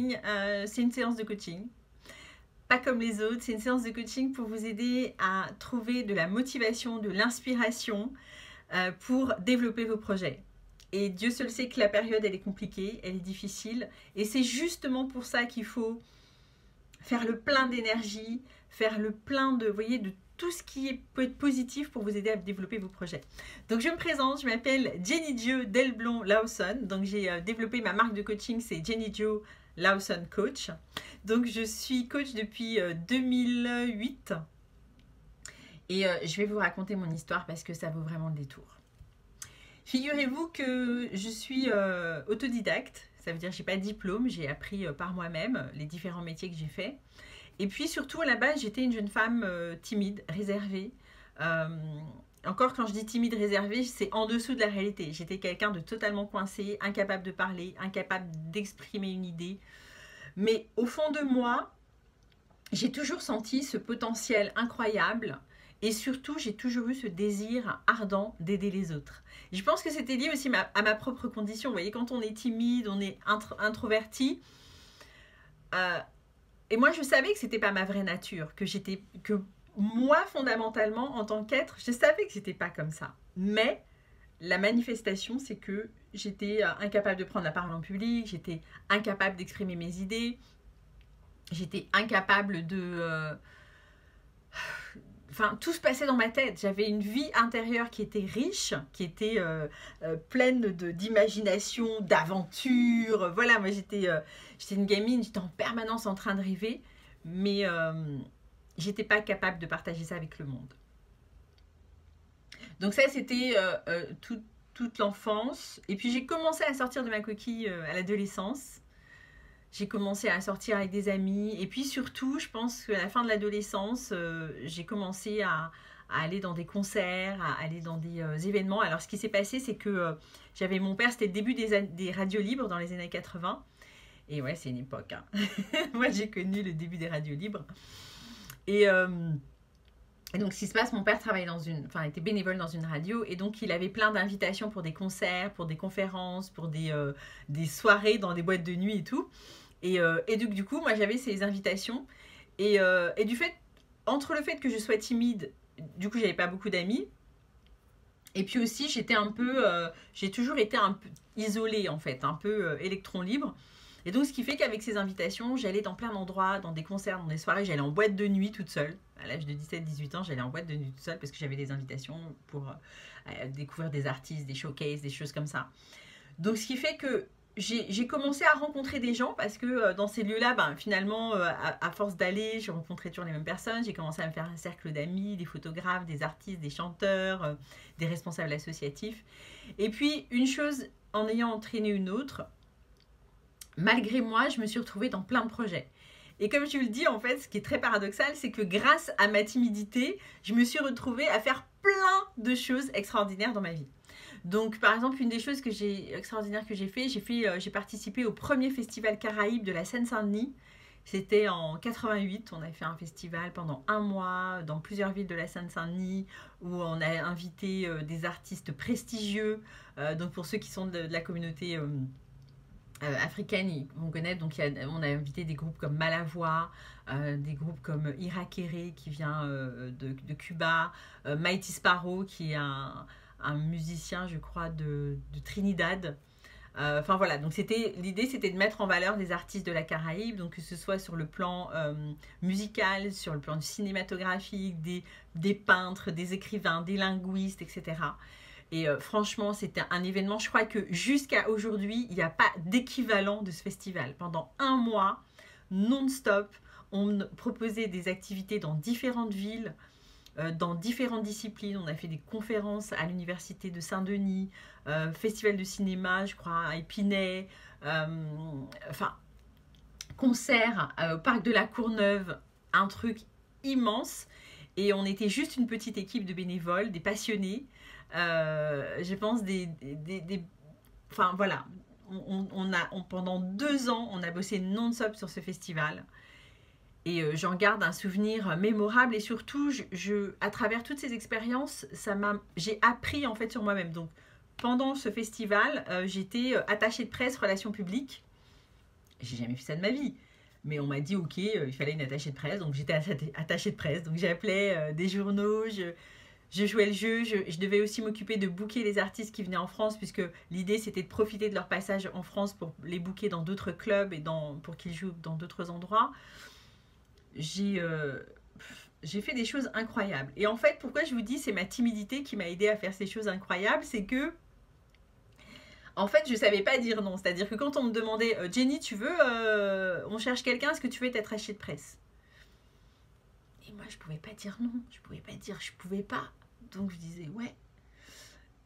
coaching, c'est une séance de coaching. Pas comme les autres, c'est une séance de coaching pour vous aider à trouver de la motivation, de l'inspiration pour développer vos projets. Et Dieu seul sait que la période, elle est compliquée, elle est difficile. Et c'est justement pour ça qu'il faut faire le plein d'énergie, faire le plein de, vous voyez, de tout ce qui peut être positif pour vous aider à développer vos projets. Donc je me présente, je m'appelle Jenny Jo Delblond Lawson. Donc j'ai développé ma marque de coaching, c'est Jenny Jo Lawson Coach. Donc je suis coach depuis 2008. Et je vais vous raconter mon histoire parce que ça vaut vraiment le détour. Figurez-vous que je suis autodidacte, ça veut dire que je n'ai pas de diplôme, j'ai appris par moi-même les différents métiers que j'ai faits. Et puis surtout à la base, j'étais une jeune femme timide, réservée. Encore quand je dis timide, réservée, c'est en dessous de la réalité. J'étais quelqu'un de totalement coincé, incapable de parler, incapable d'exprimer une idée. Mais au fond de moi, j'ai toujours senti ce potentiel incroyable. Et surtout, j'ai toujours eu ce désir ardent d'aider les autres. Je pense que c'était lié aussi à ma propre condition. Vous voyez, quand on est timide, on est introverti. Et moi, je savais que ce n'était pas ma vraie nature. Que moi, fondamentalement, en tant qu'être, je savais que ce n'était pas comme ça. Mais la manifestation, c'est que j'étais incapable de prendre la parole en public. J'étais incapable d'exprimer mes idées. J'étais incapable de... Enfin, tout se passait dans ma tête. J'avais une vie intérieure qui était riche, qui était pleine d'imagination, d'aventure. Voilà, moi j'étais une gamine, j'étais en permanence en train de rêver, mais j'étais pas capable de partager ça avec le monde. Donc ça, c'était toute l'enfance. Et puis j'ai commencé à sortir de ma coquille à l'adolescence. J'ai commencé à sortir avec des amis. Et puis surtout, je pense qu'à la fin de l'adolescence, j'ai commencé à aller dans des concerts, à aller dans des événements. Alors, ce qui s'est passé, c'est que j'avais mon père, c'était le début des radios libres dans les années 80. Et ouais, c'est une époque. Hein. Moi, j'ai connu le début des radios libres. Et donc, ce qui se passe, mon père travaillait était bénévole dans une radio. Et donc, il avait plein d'invitations pour des concerts, pour des conférences, pour des soirées dans des boîtes de nuit et tout. Et du coup, moi, j'avais ces invitations. Et entre le fait que je sois timide, du coup, j'avais pas beaucoup d'amis. Et puis aussi, j'ai toujours été un peu isolée, en fait, un peu électron libre. Et donc, ce qui fait qu'avec ces invitations, j'allais dans plein d'endroits, dans des concerts, dans des soirées. J'allais en boîte de nuit toute seule. À l'âge de 17-18 ans, j'allais en boîte de nuit toute seule parce que j'avais des invitations pour découvrir des artistes, des showcases, des choses comme ça. Donc, ce qui fait que j'ai commencé à rencontrer des gens parce que dans ces lieux-là, finalement, à force d'aller, j'ai rencontré toujours les mêmes personnes. J'ai commencé à me faire un cercle d'amis, des photographes, des artistes, des chanteurs, des responsables associatifs. Et puis, une chose en ayant entraîné une autre, malgré moi, je me suis retrouvée dans plein de projets. Et comme je vous le dis, en fait, ce qui est très paradoxal, c'est que grâce à ma timidité, je me suis retrouvée à faire plein de choses extraordinaires dans ma vie. Donc, par exemple, une des choses extraordinaires que j'ai fait, j'ai participé au premier festival Caraïbes de la Seine-Saint-Denis. C'était en 88, on a fait un festival pendant 1 mois dans plusieurs villes de la Seine-Saint-Denis où on a invité des artistes prestigieux. Donc, pour ceux qui sont de la communauté africaine, ils vont connaître. Donc, on a invité des groupes comme Malavoie, des groupes comme Ira Kéré qui vient de Cuba, Mighty Sparrow qui est un musicien, je crois, de Trinidad. Enfin voilà, donc l'idée c'était de mettre en valeur des artistes de la Caraïbe, donc que ce soit sur le plan musical, sur le plan cinématographique, des peintres, des écrivains, des linguistes, etc. Et franchement, c'était un événement, je crois que jusqu'à aujourd'hui, il n'y a pas d'équivalent de ce festival. Pendant 1 mois, non-stop, on proposait des activités dans différentes villes, dans différentes disciplines. On a fait des conférences à l'université de Saint-Denis, festival de cinéma, je crois, à Épinay, concert au parc de la Courneuve, un truc immense. Et on était juste une petite équipe de bénévoles, des passionnés, je pense enfin voilà, pendant 2 ans, on a bossé non-stop sur ce festival. Et j'en garde un souvenir mémorable et surtout, à travers toutes ces expériences, j'ai appris en fait sur moi-même. Donc, pendant ce festival, j'étais attachée de presse relations publiques J'ai jamais fait ça de ma vie. Mais on m'a dit, ok, il fallait une attachée de presse. Donc j'étais attachée de presse. Donc j'appelais des journaux, je jouais le jeu. Je devais aussi m'occuper de booker les artistes qui venaient en France, puisque l'idée c'était de profiter de leur passage en France pour les booker dans d'autres clubs et pour qu'ils jouent dans d'autres endroits. J'ai fait des choses incroyables. Et en fait, pourquoi je vous dis c'est ma timidité qui m'a aidé à faire ces choses incroyables, c'est que en fait, je ne savais pas dire non. C'est-à-dire que quand on me demandait Jenny, tu veux, on cherche quelqu'un, est-ce que tu veux être attachée de presse? Et moi, je ne pouvais pas dire non. Je pouvais pas. Donc, je disais ouais.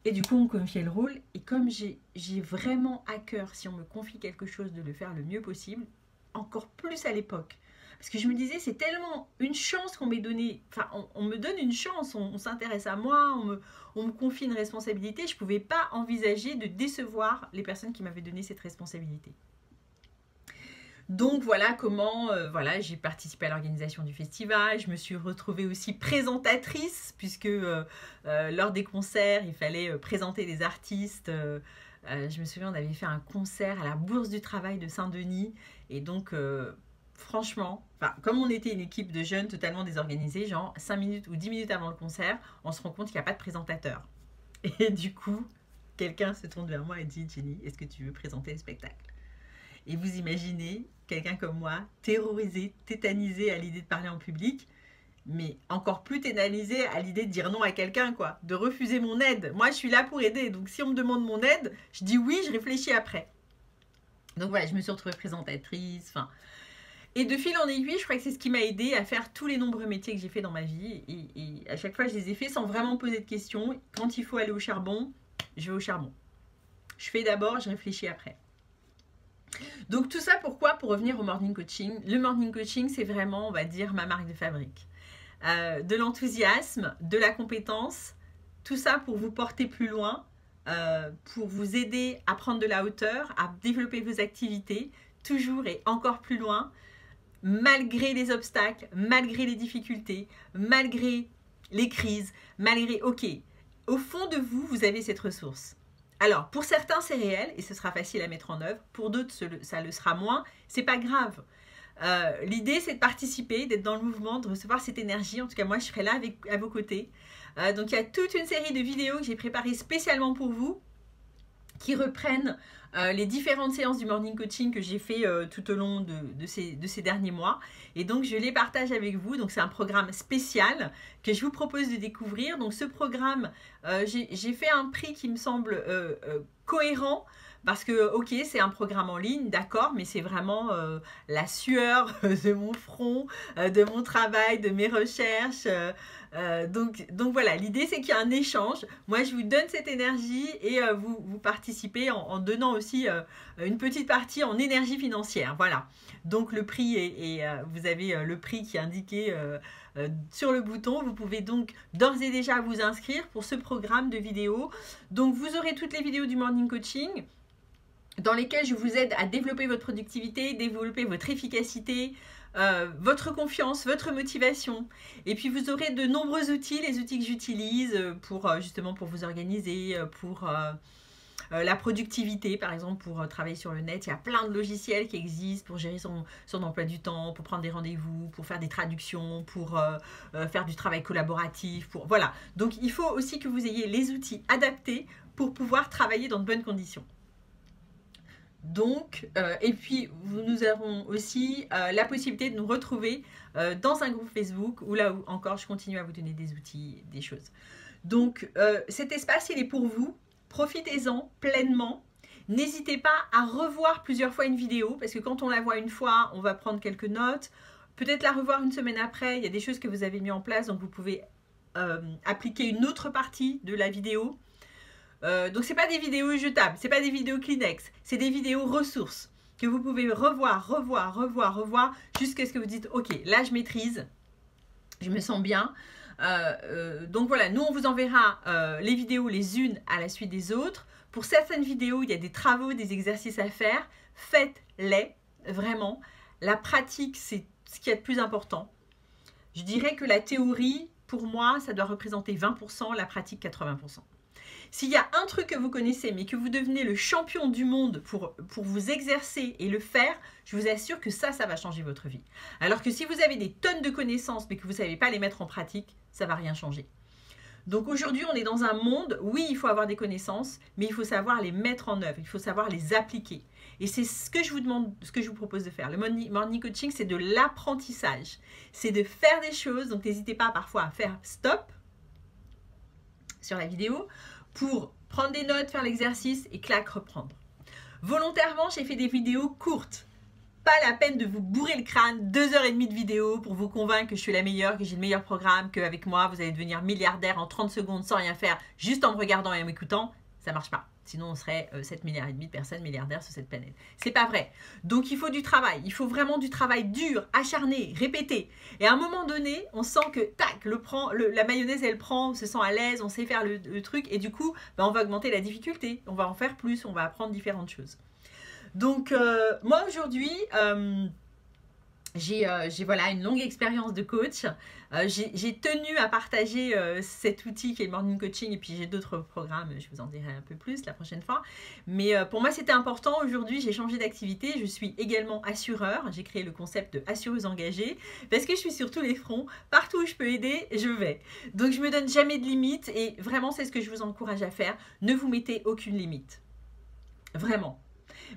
Et du coup, on me confiait le rôle. Et comme j'ai vraiment à cœur, si on me confie quelque chose, de le faire le mieux possible, encore plus à l'époque. Parce que je me disais, c'est tellement une chance qu'on m'ait donnée. Enfin, on me donne une chance, on s'intéresse à moi, on me confie une responsabilité. Je ne pouvais pas envisager de décevoir les personnes qui m'avaient donné cette responsabilité. Donc voilà comment j'ai participé à l'organisation du festival. Je me suis retrouvée aussi présentatrice, puisque lors des concerts, il fallait présenter des artistes. Je me souviens, on avait fait un concert à la Bourse du Travail de Saint-Denis. Et donc, franchement, comme on était une équipe de jeunes totalement désorganisés, genre 5 minutes ou 10 minutes avant le concert, on se rend compte qu'il n'y a pas de présentateur. Et du coup, quelqu'un se tourne vers moi et dit « Jenny, est-ce que tu veux présenter le spectacle ?» Et vous imaginez quelqu'un comme moi, terrorisé, tétanisé à l'idée de parler en public, mais encore plus tétanisé à l'idée de dire non à quelqu'un, quoi, de refuser mon aide. Moi, je suis là pour aider, donc si on me demande mon aide, je dis oui, je réfléchis après. Donc voilà, je me suis retrouvée présentatrice, enfin... Et de fil en aiguille, je crois que c'est ce qui m'a aidé à faire tous les nombreux métiers que j'ai fait dans ma vie. Et à chaque fois, je les ai faits sans vraiment poser de questions. Quand il faut aller au charbon, je vais au charbon. Je fais d'abord, je réfléchis après. Donc tout ça, pourquoi? Pour revenir au morning coaching. Le morning coaching, c'est vraiment, on va dire, ma marque de fabrique. De l'enthousiasme, de la compétence, tout ça pour vous porter plus loin, pour vous aider à prendre de la hauteur, à développer vos activités, toujours et encore plus loin, malgré les obstacles, malgré les difficultés, malgré les crises, malgré, ok, au fond de vous, vous avez cette ressource. Alors, pour certains, c'est réel et ce sera facile à mettre en œuvre. Pour d'autres, ça le sera moins. C'est pas grave. L'idée, c'est de participer, d'être dans le mouvement, de recevoir cette énergie. En tout cas, moi, je serai là à vos côtés. Donc, il y a toute une série de vidéos que j'ai préparées spécialement pour vous, qui reprennent les différentes séances du morning coaching que j'ai fait tout au long de ces derniers mois. Et donc, je les partage avec vous. Donc, c'est un programme spécial que je vous propose de découvrir. Donc, ce programme, j'ai fait un prix qui me semble cohérent. Parce que, ok, c'est un programme en ligne, d'accord, mais c'est vraiment la sueur de mon front, de mon travail, de mes recherches. Donc voilà, l'idée c'est qu'il y a un échange. Moi, je vous donne cette énergie et vous participez en donnant aussi une petite partie en énergie financière. Voilà. Donc le prix vous avez le prix qui est indiqué sur le bouton. Vous pouvez donc d'ores et déjà vous inscrire pour ce programme de vidéos. Donc vous aurez toutes les vidéos du morning coaching, dans lesquelles je vous aide à développer votre productivité, développer votre efficacité, votre confiance, votre motivation. Et puis vous aurez de nombreux outils, les outils que j'utilise justement pour vous organiser, pour la productivité, par exemple, pour travailler sur le net. Il y a plein de logiciels qui existent pour gérer son emploi du temps, pour prendre des rendez-vous, pour faire des traductions, pour faire du travail collaboratif. Voilà. Donc il faut aussi que vous ayez les outils adaptés pour pouvoir travailler dans de bonnes conditions. Donc, et puis nous aurons aussi la possibilité de nous retrouver dans un groupe Facebook où là où encore je continue à vous donner des outils, des choses. Donc cet espace il est pour vous, profitez-en pleinement. N'hésitez pas à revoir plusieurs fois une vidéo parce que quand on la voit une fois, on va prendre quelques notes, peut-être la revoir une semaine après, il y a des choses que vous avez mis en place donc vous pouvez appliquer une autre partie de la vidéo. Donc c'est pas des vidéos jetables, c'est pas des vidéos Kleenex, c'est des vidéos ressources que vous pouvez revoir jusqu'à ce que vous dites ok, là je maîtrise, je me sens bien. Donc voilà, nous on vous enverra les vidéos les unes à la suite des autres. Pour certaines vidéos, il y a des travaux, des exercices à faire, faites-les vraiment. La pratique, c'est ce qui est le plus important. Je dirais que la théorie, pour moi, ça doit représenter 20%, la pratique 80%. S'il y a un truc que vous connaissez, mais que vous devenez le champion du monde pour vous exercer et le faire, je vous assure que ça va changer votre vie. Alors que si vous avez des tonnes de connaissances, mais que vous ne savez pas les mettre en pratique, ça ne va rien changer. Donc aujourd'hui, on est dans un monde, oui, il faut avoir des connaissances, mais il faut savoir les mettre en œuvre, il faut savoir les appliquer. Et c'est ce que je vous demande, ce que je vous propose de faire. Le morning coaching, c'est de l'apprentissage. C'est de faire des choses, donc n'hésitez pas parfois à faire stop sur la vidéo pour prendre des notes, faire l'exercice et clac, reprendre. Volontairement, j'ai fait des vidéos courtes. Pas la peine de vous bourrer le crâne, 2h30 de vidéo pour vous convaincre que je suis la meilleure, que j'ai le meilleur programme, qu'avec moi, vous allez devenir milliardaire en 30 secondes sans rien faire, juste en me regardant et en m'écoutant. Ça ne marche pas. Sinon, on serait 7,5 milliards de personnes milliardaires sur cette planète. C'est pas vrai. Donc, il faut du travail. Il faut vraiment du travail dur, acharné, répété. Et à un moment donné, on sent que, tac, la mayonnaise, elle prend, on se sent à l'aise, on sait faire le truc. Et du coup, on va augmenter la difficulté. On va en faire plus, on va apprendre différentes choses. Donc, moi, aujourd'hui, j'ai voilà, une longue expérience de coach. J'ai tenu à partager cet outil qui est le morning coaching, et puis j'ai d'autres programmes, je vous en dirai un peu plus la prochaine fois. Mais pour moi, c'était important. Aujourd'hui, j'ai changé d'activité. Je suis également assureur. J'ai créé le concept de assureuse engagée parce que je suis sur tous les fronts. Partout où je peux aider, je vais. Donc, je me donne jamais de limite, et vraiment, c'est ce que je vous encourage à faire. Ne vous mettez aucune limite. Vraiment.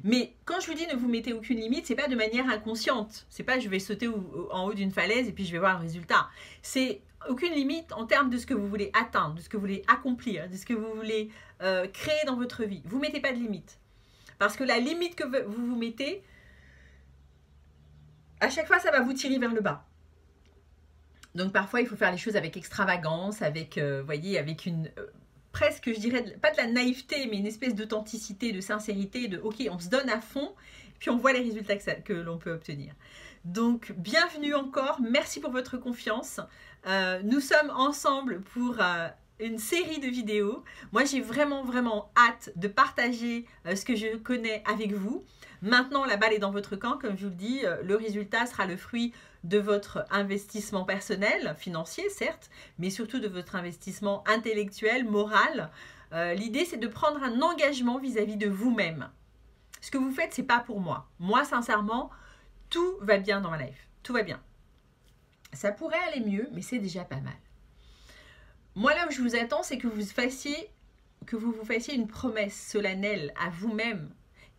Mais quand je vous dis ne vous mettez aucune limite, c'est pas de manière inconsciente. C'est pas je vais sauter en haut d'une falaise et puis je vais voir le résultat. C'est aucune limite en termes de ce que vous voulez atteindre, de ce que vous voulez accomplir, de ce que vous voulez créer dans votre vie. Vous mettez pas de limite. Parce que la limite que vous vous mettez, à chaque fois, ça va vous tirer vers le bas. Donc parfois, il faut faire les choses avec extravagance, avec, voyez, avec une... presque, je dirais, pas de la naïveté, mais une espèce d'authenticité, de sincérité, de ok, on se donne à fond, puis on voit les résultats que l'on peut obtenir. Donc, bienvenue encore, merci pour votre confiance. Nous sommes ensemble pour une série de vidéos. Moi, j'ai vraiment hâte de partager ce que je connais avec vous. Maintenant, la balle est dans votre camp, comme je vous le dis, le résultat sera le fruit de votre investissement personnel, financier certes, mais surtout de votre investissement intellectuel, moral. L'idée, c'est de prendre un engagement vis-à-vis de vous-même. Ce que vous faites, c'est pas pour moi. Moi, sincèrement, tout va bien dans ma life. Tout va bien. Ça pourrait aller mieux, mais c'est déjà pas mal. Moi, là où je vous attends, c'est que vous vous fassiez une promesse solennelle à vous-même.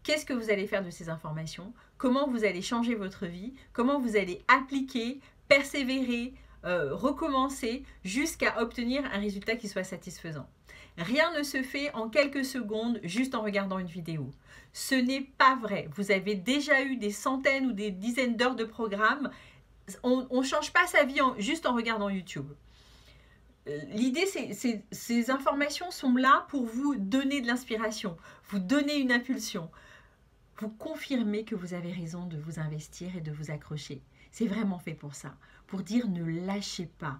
Qu'est-ce que vous allez faire de ces informations? Comment vous allez changer votre vie? Comment vous allez appliquer, persévérer, recommencer jusqu'à obtenir un résultat qui soit satisfaisant? Rien ne se fait en quelques secondes juste en regardant une vidéo. Ce n'est pas vrai. Vous avez déjà eu des centaines ou des dizaines d'heures de programmes. On ne change pas sa vie juste en regardant YouTube. L'idée, ces informations sont là pour vous donner de l'inspiration, vous donner une impulsion, vous confirmer que vous avez raison de vous investir et de vous accrocher. C'est vraiment fait pour ça, pour dire ne lâchez pas.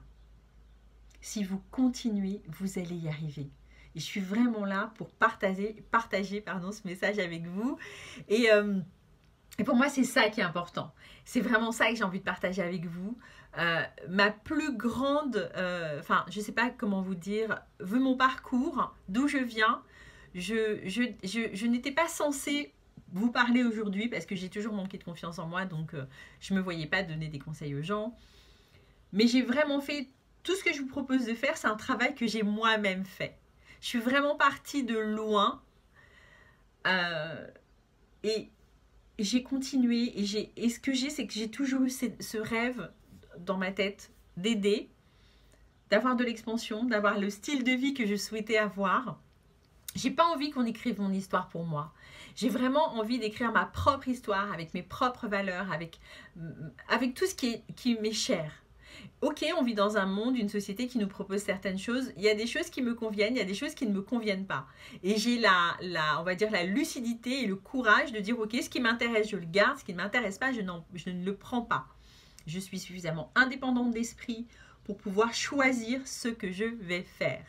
Si vous continuez, vous allez y arriver. Et je suis vraiment là pour partager ce message avec vous. Et pour moi, c'est ça qui est important. C'est vraiment ça que j'ai envie de partager avec vous. Ma plus grande, je ne sais pas comment vous dire, vu mon parcours, d'où je viens, je n'étais pas censée vous parler aujourd'hui parce que j'ai toujours manqué de confiance en moi, donc je ne me voyais pas donner des conseils aux gens. Mais j'ai vraiment fait, tout ce que je vous propose de faire, c'est un travail que j'ai moi-même fait. Je suis vraiment partie de loin et j'ai continué et ce que j'ai, c'est que j'ai toujours eu ce rêve dans ma tête d'aider, d'avoir de l'expansion, d'avoir le style de vie que je souhaitais avoir. J'ai pas envie qu'on écrive mon histoire pour moi. J'ai vraiment envie d'écrire ma propre histoire avec mes propres valeurs, avec tout ce qui m'est cher. Ok, on vit dans un monde, une société qui nous propose certaines choses. Il y a des choses qui me conviennent, il y a des choses qui ne me conviennent pas. Et j'ai on va dire la lucidité et le courage de dire ok, ce qui m'intéresse, je le garde, ce qui ne m'intéresse pas, je ne le prends pas. Je suis suffisamment indépendante d'esprit pour pouvoir choisir ce que je vais faire.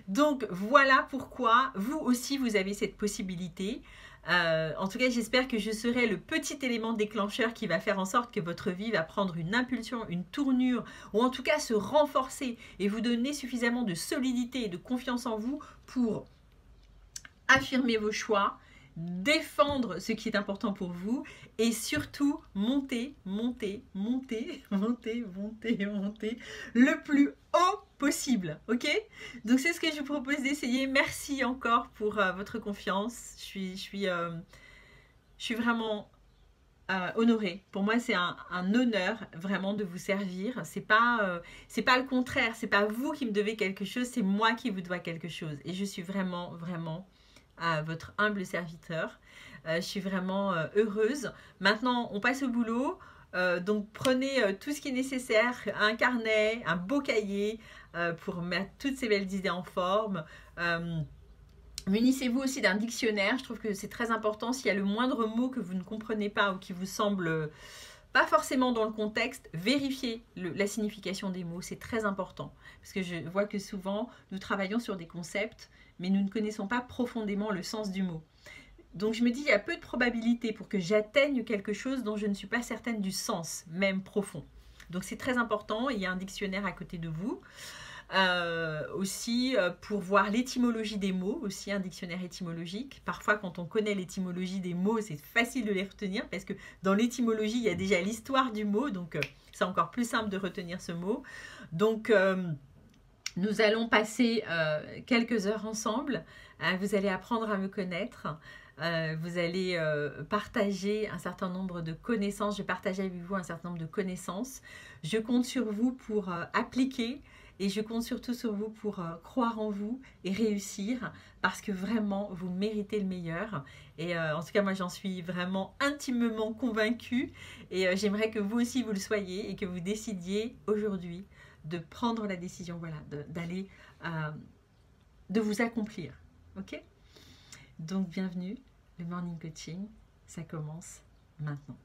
Donc voilà pourquoi vous aussi vous avez cette possibilité. En tout cas, j'espère que je serai le petit élément déclencheur qui va faire en sorte que votre vie va prendre une impulsion, une tournure, ou en tout cas se renforcer et vous donner suffisamment de solidité et de confiance en vous pour affirmer vos choix, défendre ce qui est important pour vous et surtout monter, monter, monter, monter, monter, monter le plus haut possible, ok? Donc c'est ce que je vous propose d'essayer. Merci encore pour votre confiance. Je suis vraiment honorée. Pour moi, c'est un honneur vraiment de vous servir. C'est pas le contraire. C'est pas vous qui me devez quelque chose, c'est moi qui vous dois quelque chose. Et je suis vraiment, vraiment votre humble serviteur. Je suis vraiment heureuse. Maintenant, on passe au boulot. Donc, prenez tout ce qui est nécessaire, un carnet, un beau cahier pour mettre toutes ces belles idées en forme. Munissez-vous aussi d'un dictionnaire. Je trouve que c'est très important. S'il y a le moindre mot que vous ne comprenez pas ou qui vous semble pas forcément dans le contexte, vérifiez la signification des mots. C'est très important. Parce que je vois que souvent, nous travaillons sur des concepts, mais nous ne connaissons pas profondément le sens du mot. Donc je me dis, il y a peu de probabilité pour que j'atteigne quelque chose dont je ne suis pas certaine du sens, même profond. Donc c'est très important, il y a un dictionnaire à côté de vous. Aussi pour voir l'étymologie des mots, aussi un dictionnaire étymologique. Parfois quand on connaît l'étymologie des mots, c'est facile de les retenir parce que dans l'étymologie, il y a déjà l'histoire du mot, donc c'est encore plus simple de retenir ce mot. Donc nous allons passer quelques heures ensemble. Vous allez apprendre à me connaître. Vous allez partager un certain nombre de connaissances. Je vais partager avec vous un certain nombre de connaissances. Je compte sur vous pour appliquer et je compte surtout sur vous pour croire en vous et réussir parce que vraiment, vous méritez le meilleur. Et en tout cas, moi, j'en suis vraiment intimement convaincue et j'aimerais que vous aussi, vous le soyez et que vous décidiez aujourd'hui de prendre la décision, voilà, d'aller, de vous accomplir. Ok? Donc, bienvenue. Le morning coaching, ça commence maintenant.